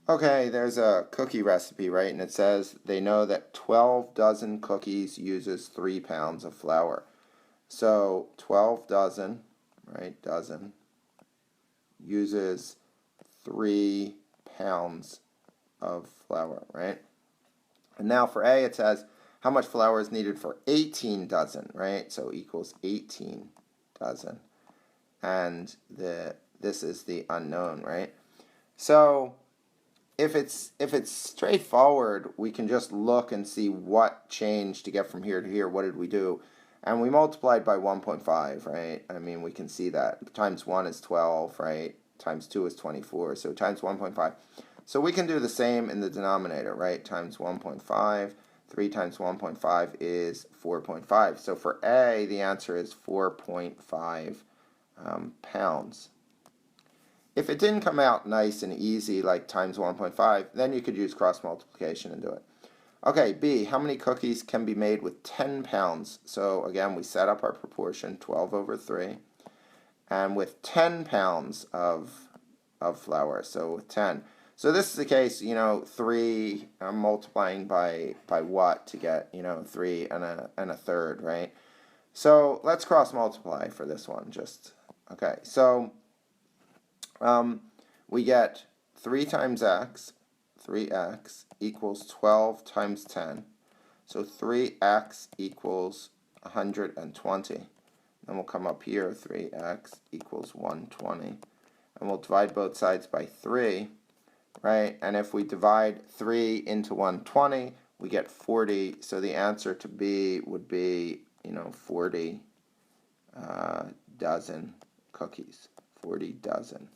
Okay, there's a cookie recipe, right? And it says they know that 12 dozen cookies uses 3 pounds of flour. So 12 dozen, right, dozen, uses 3 pounds of flour, right? And now for A, it says how much flour is needed for 18 dozen, right? So equals 18 dozen. And this is the unknown, right? So if it's straightforward, we can just look and see what changed to get from here to here. What did we do? And we multiplied by 1.5, right? I mean, we can see that. Times 1 is 12, right? Times 2 is 24, so times 1.5. So we can do the same in the denominator, right? Times 1.5. 3 times 1.5 is 4.5. So for A, the answer is 4.5 pounds. If it didn't come out nice and easy, like times 1.5, then you could use cross multiplication and do it. Okay, B, how many cookies can be made with 10 pounds? So again, we set up our proportion, 12 over 3, and with 10 pounds of flour, so with 10. So this is the case, 3, I'm multiplying by what to get, 3 and a third, right? So let's cross multiply for this one, okay. So we get 3 times x, 3x, equals 12 times 10. So 3x equals 120. Then we'll come up here, 3x equals 120. And we'll divide both sides by 3, right? And if we divide 3 into 120, we get 40. So the answer to B would be, 40 dozen cookies. 40 dozen.